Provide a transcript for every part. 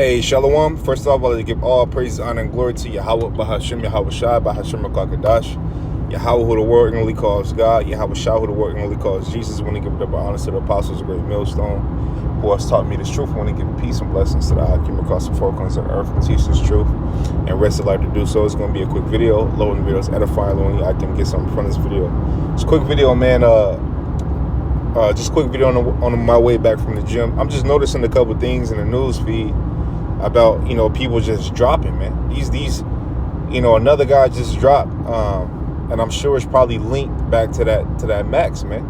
Hey, Shalom. First of all, I want to give all praise, honor, and glory to Yahweh, Bahashim, Yahweh Shai, Bahashim, Rakakadash, Yahweh, who the world only calls God, Yahweh Shai, who the world only calls Jesus. When he give up honor to the apostles, a great millstone, who has taught me this truth. When he give peace and blessings to the Hakim across the four corners of the earth and teach this truth and rest of life to do so. It's going to be a quick video. Loading videos, edifying, loading. I can get something from this video. It's a quick video, man. Just a quick video on my way back from the gym. I'm just noticing a couple things in the news feed about, people just dropping, man. These another guy just dropped, and I'm sure it's probably linked back to that Max, man.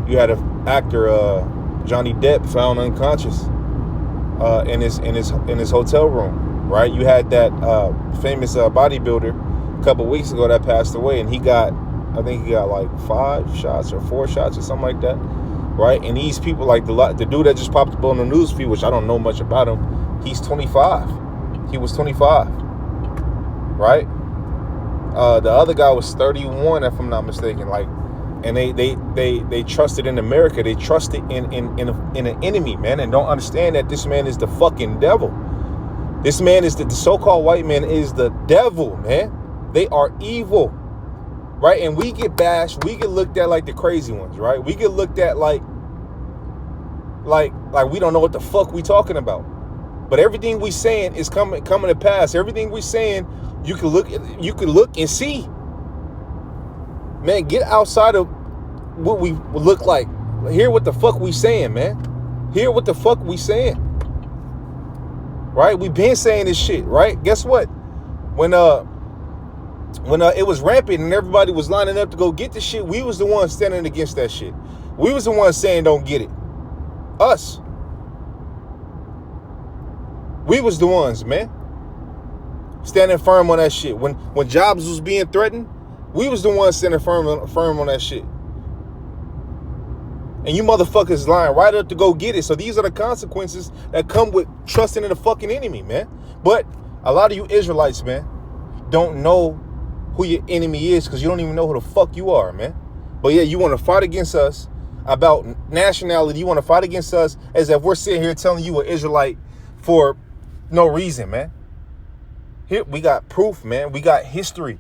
You had an actor, Johnny Depp, found unconscious in his hotel room, right? You had that famous bodybuilder a couple weeks ago that passed away, and I think he got like 5 shots or 4 shots or something like that, right? And these people, like the dude that just popped up on the news feed, which I don't know much about him. He's 25. He was 25, right? The other guy was 31, if I'm not mistaken. And they trusted in America. They trusted in an enemy, man, and don't understand that this man is the fucking devil. This man is the so-called white man is the devil, man. They are evil, right? And we get bashed. We get looked at like the crazy ones, right? We get looked at like we don't know what the fuck we talking about. But everything we saying is coming to pass. Everything we saying, you can look and see. Man, get outside of what we look like. Hear what the fuck we saying, man. Hear what the fuck we saying. Right? We been saying this shit, right? Guess what? When it was rampant and everybody was lining up to go get the shit, we was the ones standing against that shit. We was the ones saying don't get it. Us. We was the ones, man, standing firm on that shit. When jobs was being threatened, we was the ones standing firm on that shit. And you motherfuckers lying right up to go get it. So these are the consequences that come with trusting in the fucking enemy, man. But a lot of you Israelites, man, don't know who your enemy is because you don't even know who the fuck you are, man. But yeah, you want to fight against us about nationality. You want to fight against us as if we're sitting here telling you an Israelite for no reason, man. Here we got proof, man. We got history,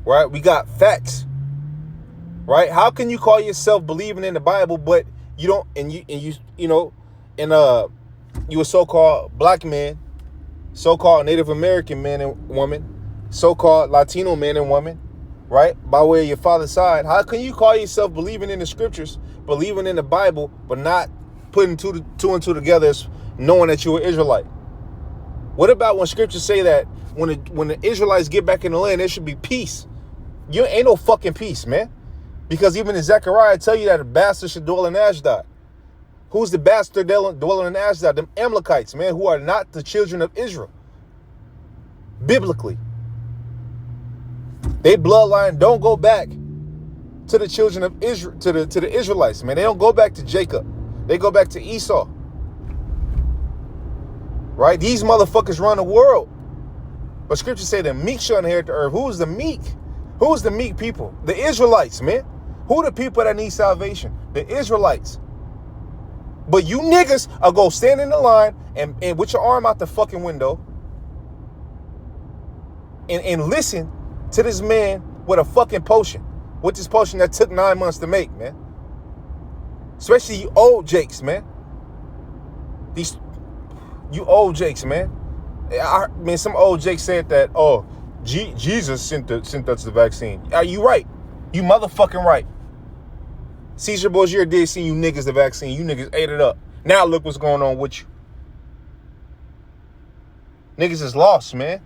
right? We got facts, right? How can you call yourself believing in the Bible, but you don't, you a so-called black man, so-called Native American man and woman, so-called Latino man and woman, right? By way of your father's side, how can you call yourself believing in the scriptures, believing in the Bible, but not putting two and two together as knowing that you're an Israelite? What about when scriptures say that when the Israelites get back in the land, there should be peace? You ain't no fucking peace, man. Because even in Zechariah tell you that a bastard should dwell in Ashdod. Who's the bastard dwelling in Ashdod? Them Amalekites, man, who are not the children of Israel. Biblically. They bloodline don't go back to the children of Israel, to the Israelites, man. They don't go back to Jacob. They go back to Esau. Right? These motherfuckers run the world. But scripture say the meek shall inherit the earth. Who's the meek? Who's the meek people? The Israelites, man. Who are the people that need salvation? The Israelites. But you niggas are go stand in the line and with your arm out the fucking window and listen to this man with a fucking potion. With this potion that took 9 months to make, man. Especially you old jakes, man. You old jakes, man. Some old jakes said that, Jesus sent us the vaccine. Are you right? You motherfucking right. Caesar Borgia did send you niggas the vaccine. You niggas ate it up. Now look what's going on with you. Niggas is lost, man.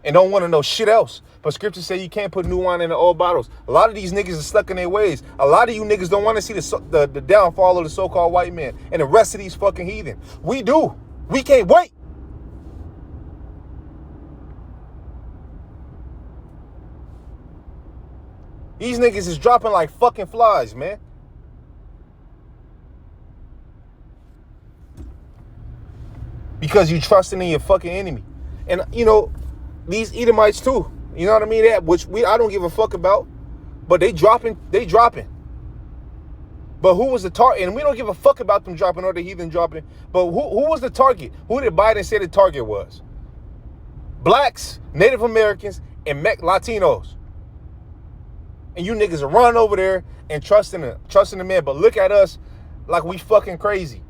And don't want to know shit else. But scripture say you can't put new wine in the old bottles. A lot of these niggas are stuck in their ways. A lot of you niggas don't want to see the downfall of the so-called white man and the rest of these fucking heathen. We do. We can't wait. These niggas is dropping like fucking flies, man. Because you trusting in your fucking enemy. And, these Edomites too. You know what I mean? I don't give a fuck about. But they dropping. But who was the target? And we don't give a fuck about them dropping or the heathen dropping. But who was the target? Who did Biden say the target was? Blacks, Native Americans, and Latinos. And you niggas are running over there and trusting the man. But look at us like we fucking crazy.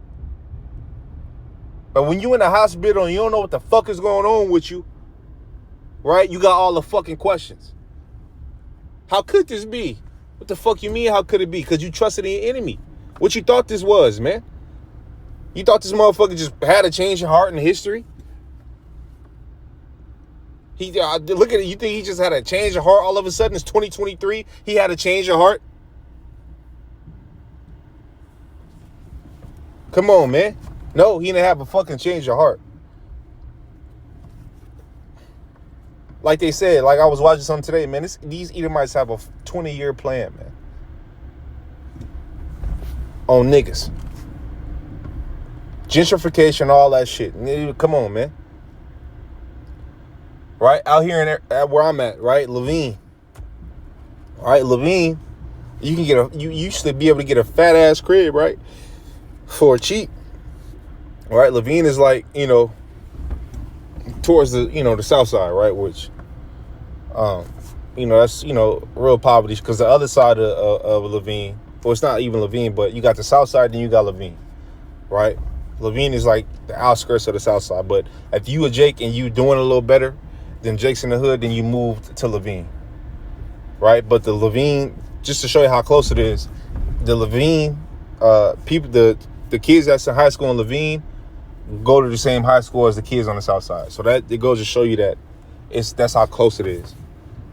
But when you in the hospital and you don't know what the fuck is going on with you, right? You got all the fucking questions. How could this be? What the fuck you mean, how could it be? Because you trusted in your enemy. What you thought this was, man? You thought this motherfucker just had a change of heart in history? Look at it. You think he just had a change of heart all of a sudden? It's 2023. He had a change of heart? Come on, man. No, he didn't have a fucking change of heart. Like they said, like I was watching something today, man. These Edomites have a 20-year plan, man. On niggas. Gentrification, all that shit. Come on, man. Right? Out here at where I'm at, right? Levine. All right, Levine. You can you used to be able to get a fat ass crib, right? For cheap. All right, Levine is like, towards the, the south side, right? Which, that's, real poverty, because the other side of Levine, well, it's not even Levine, but you got the south side, then you got Levine, right? Levine is like the outskirts of the south side. But if you a Jake and you doing a little better than Jake's in the hood, then you moved to Levine, right? But the Levine, just to show you how close it is, the Levine people, the kids that's in high school in Levine go to the same high school as the kids on the south side. So that it goes to show you that that's how close it is,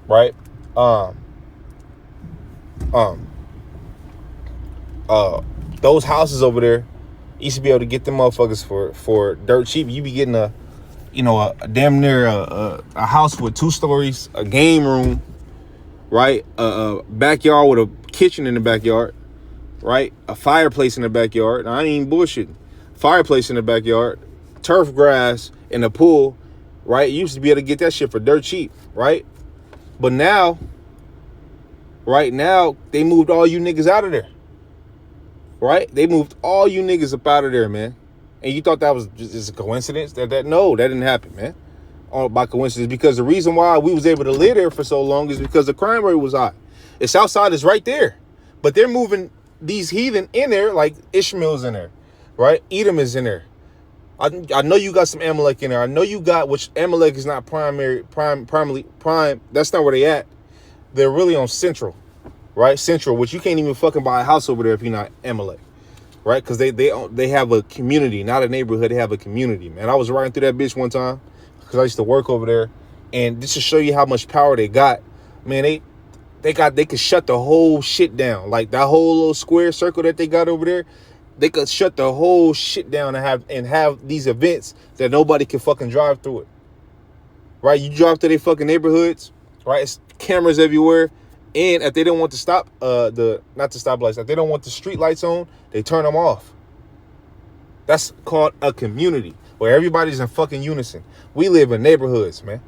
right? Those houses over there, you used to be able to get them motherfuckers for dirt cheap. You be getting a damn near a house with 2 stories, a game room, right? A backyard with a kitchen in the backyard, right? A fireplace in the backyard. Now, I ain't bullshitting. Fireplace in the backyard, turf grass in the pool, right? You used to be able to get that shit for dirt cheap, right? But now, right now, they moved all you niggas out of there, right? They moved all you niggas up out of there, man. And you thought that was just a coincidence? No, that didn't happen, man. All by coincidence, because the reason why we was able to live there for so long is because the crime rate was high. The south side is right there, but they're moving these heathen in there, like Ishmael's in there, right? Edom is in there. I know you got some Amalek in there. I know you got, which Amalek is not prime. That's not where they at. They're really on Central, right? Central, which you can't even fucking buy a house over there if you're not Amalek, right? Because they have a community, not a neighborhood. They have a community, man. I was riding through that bitch one time because I used to work over there, and just to show you how much power they got, man. They could shut the whole shit down, like that whole little square circle that they got over there. They could shut the whole shit down and have these events that nobody can fucking drive through it. Right? You drive through their fucking neighborhoods, right? It's cameras everywhere. And if they don't want to stop not the stoplights, if they don't want the street lights on, they turn them off. That's called a community where everybody's in fucking unison. We live in neighborhoods, man.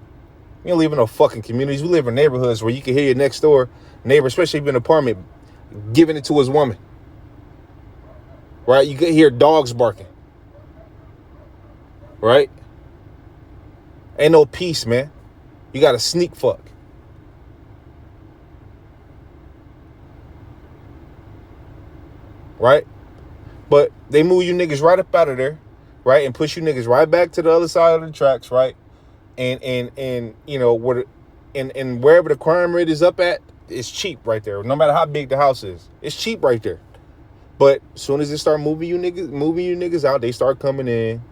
We don't live in no fucking communities. We live in neighborhoods where you can hear your next door neighbor, especially if you're in an apartment, giving it to his woman. Right? You can hear dogs barking. Right? Ain't no peace, man. You got to sneak fuck. Right? But they move you niggas right up out of there, right? And push you niggas right back to the other side of the tracks, right? And wherever the crime rate is up at, it's cheap right there. No matter how big the house is, it's cheap right there. But as soon as they start moving you niggas out, they start coming in,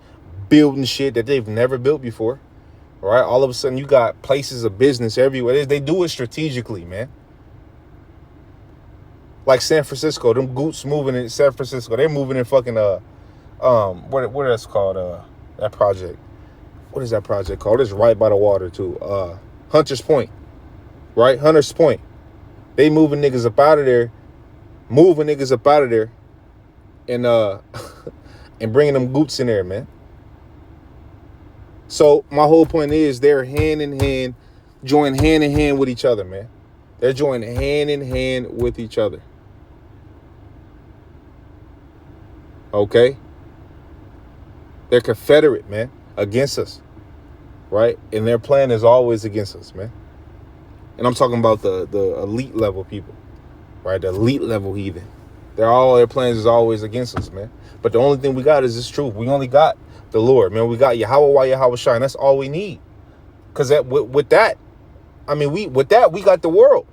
building shit that they've never built before. Right? All of a sudden, you got places of business everywhere. They do it strategically, man. Like San Francisco, them goots moving in San Francisco. They're moving in fucking what that's called, that project. What is that project called? It's right by the water too. Hunters Point. Right? Hunters Point. They moving niggas up out of there. And and bringing them goots in there, man. So my whole point is they're hand in hand, join hand in hand with each other, man. They're joining hand in hand with each other. Okay? They're confederate, man, against us. Right? And their plan is always against us, man. And I'm talking about the elite level people. Right? The elite level heathen. Their plans is always against us, man. But the only thing we got is this truth. We only got the Lord, man. We got Yahweh, Yahweh Shai. That's all we need. Because with that, we got the world.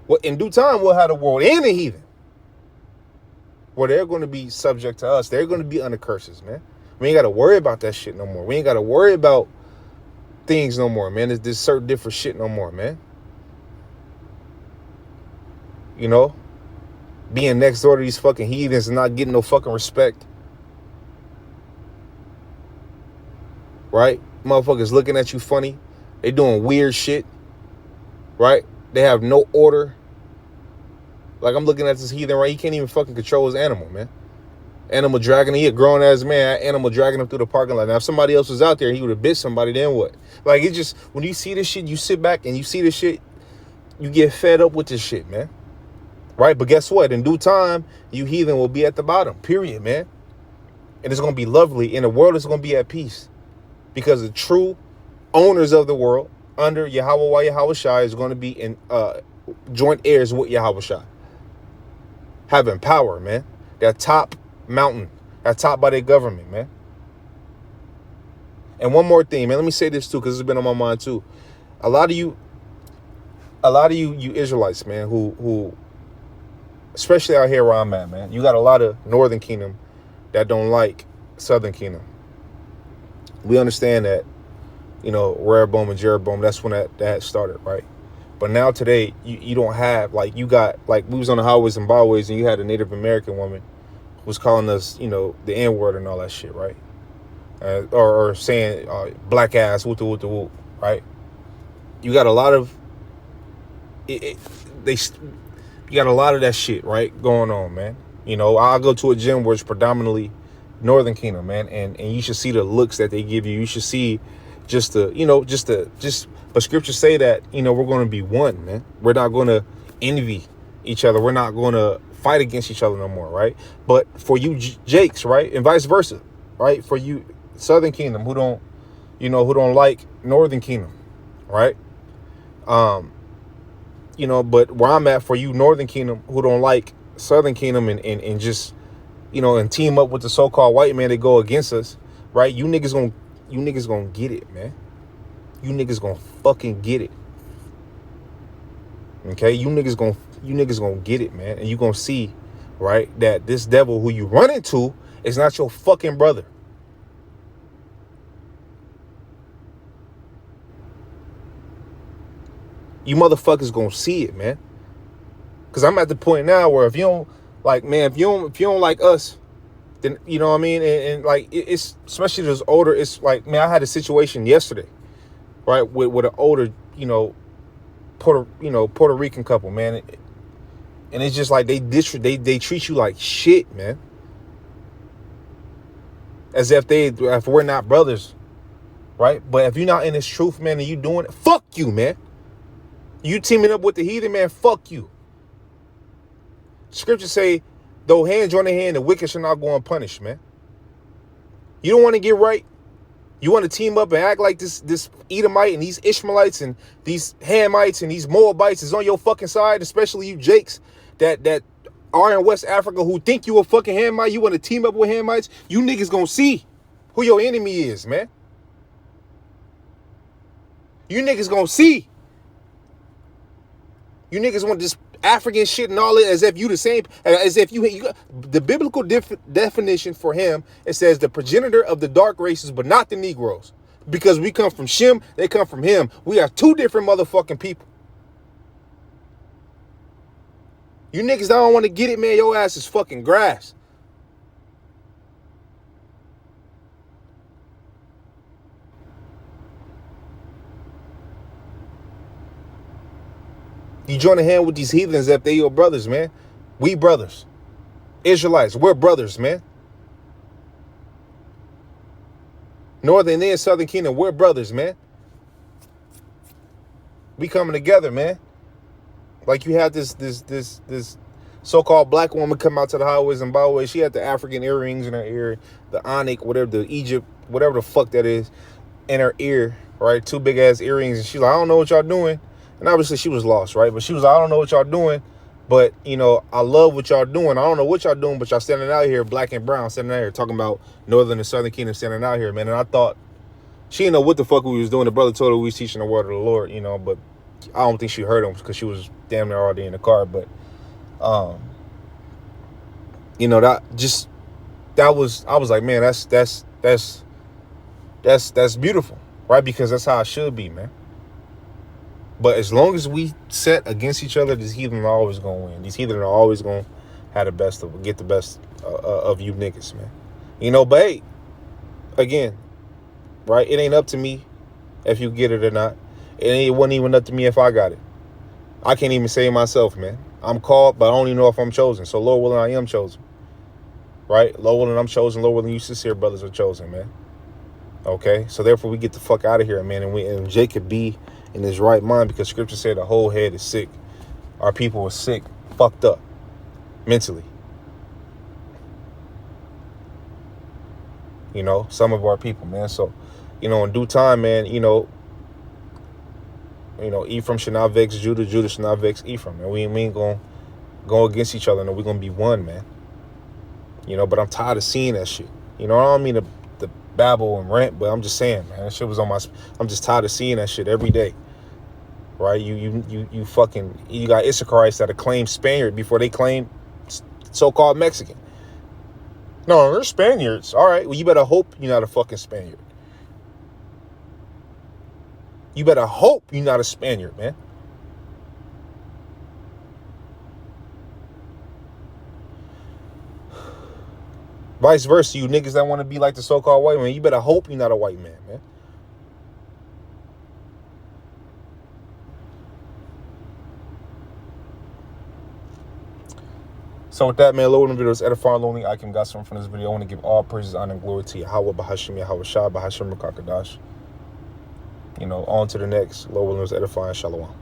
Well, in due time, we'll have the world and the heathen. Where they're going to be subject to us. They're going to be under curses, man. We ain't got to worry about that shit no more. We ain't got to worry about things no more, man. There's certain different shit no more, man. You know? Being next door to these fucking heathens and not getting no fucking respect. Right? Motherfuckers looking at you funny. They doing weird shit. Right? They have no order. Like, I'm looking at this heathen, right? He can't even fucking control his animal, man. Animal dragging him. He a grown-ass man. Animal dragging him through the parking lot. Now, if somebody else was out there, he would have bit somebody, then what? Like, it just, when you see this shit, you sit back and you see this shit, you get fed up with this shit, man. Right? But guess what? In due time, you heathen will be at the bottom. Period, man. And it's going to be lovely. And the world is going to be at peace. Because the true owners of the world, under Yahweh, Yahweh Shai, is going to be in joint heirs with Yahweh Shai. Having power, man. They're top mountain. They're top by their government, man. And one more thing, man. Let me say this too, because it's been on my mind too. A lot of you Israelites, man, who especially out here where I'm at, man. You got a lot of Northern Kingdom that don't like Southern Kingdom. We understand that, you know, Rehoboam and Jeroboam, that's when that started, right? But now today, you don't have, like, you got, like, we was on the highways and byways and you had a Native American woman who was calling us, you know, the N-word and all that shit, right? Or saying black ass, whoop, whoop, whoop, right? You got a lot of, you got a lot of that shit, right, going on, man. You know, I'll go to a gym where it's predominantly Northern Kingdom, man, and you should see the looks that they give you. You should see but scriptures say that, you know, we're going to be one, man. We're not going to envy each other. We're not going to fight against each other no more, right? But for you Jakes, right, and vice versa, right, for you Southern Kingdom who don't like Northern Kingdom, right? You know, but where I'm at, for you Northern Kingdom who don't like Southern Kingdom and just, you know, and team up with the so-called white man that go against us, right? You niggas gonna get it, man. You niggas gonna fucking get it. Okay? You niggas gonna get it, man. And you gonna see, right, that this devil who you run into is not your fucking brother. You motherfuckers gonna see it, man. Cause I'm at the point now where if you don't like, man, if you don't like us, then, you know what I mean? And like, it's, especially those older, it's like, man, I had a situation yesterday, right, with an older, you know, Puerto Rican couple, man. And it's just like, they treat you like shit, man. As if we're not brothers, right? But if you're not in this truth, man, and you doing it, fuck you, man. You teaming up with the heathen, man, fuck you. Scriptures say, though hand join in hand, the wicked shall not go unpunished, man. You don't want to get right. You want to team up and act like this Edomite and these Ishmaelites and these Hamites and these Moabites is on your fucking side, especially you Jakes that are in West Africa who think you a fucking Hamite. You want to team up with Hamites? You niggas gonna see who your enemy is, man. You niggas gonna see. You niggas want this African shit and all it as if you the same, as if you the biblical definition for him, it says the progenitor of the dark races, but not the Negroes. Because we come from Shem, they come from him. We are two different motherfucking people. You niggas don't want to get it, man. Your ass is fucking grass. You join a hand with these heathens if they your brothers, man. We brothers. Israelites, we're brothers, man. Northern and Southern Kingdom, we're brothers, man. We coming together, man. Like you have this so-called black woman come out to the highways and byways. She had the African earrings in her ear, the onyx, whatever, the Egypt, whatever the fuck that is, in her ear, right? Two big ass earrings. And she's like, I don't know what y'all doing. And obviously she was lost, right? But she was like, I don't know what y'all doing. But, you know, I love what y'all doing. I don't know what y'all doing, but y'all standing out here, black and brown, standing out here talking about Northern and Southern Kingdom standing out here, man. And I thought, she didn't know what the fuck we was doing. The brother told her we was teaching the word of the Lord, you know, but I don't think she heard him because she was damn near already in the car. But, you know, I was like, man, that's beautiful, right? Because that's how it should be, man. But as long as we set against each other, these heathen are always going to win. These heathen are always going to have the best of, get the best of you niggas, man. You know, but hey, again, right? It ain't up to me if you get it or not. It wasn't even up to me if I got it. I can't even say it myself, man. I'm called, but I don't even know if I'm chosen. So Lord willing, I am chosen. Right? Lord willing, I'm chosen. Lord willing, you sincere brothers are chosen, man. Okay? So therefore, we get the fuck out of here, man. And Jacob be in his right mind, because scripture said the whole head is sick. Our people are sick, fucked up mentally. You know, some of our people, man. So, you know, in due time, man, you know, Ephraim should not vex Judah. Judah should not vex Ephraim. And we ain't going to go against each other. No, we're going to be one, man. You know, but I'm tired of seeing that shit. You know, I don't mean to babble and rant, but I'm just saying, man, that shit was on my, I'm just tired of seeing that shit every day. Right? You got Issacharites that claim Spaniard before they claim so-called Mexican. No, they're Spaniards. All right, well, you better hope you're not a fucking Spaniard. You better hope you're not a Spaniard, man. Vice versa, you niggas that want to be like the so-called white man, you better hope you're not a white man, man. So with that, man, Lord, videos edifying, lonely, I got something from this video. I want to give all praises, honor, and glory to Yahweh, Bahashim, Yahweh Shah, Bahashim, Rakakadash. You know, on to the next. Lord, willing, edifying, Shalom.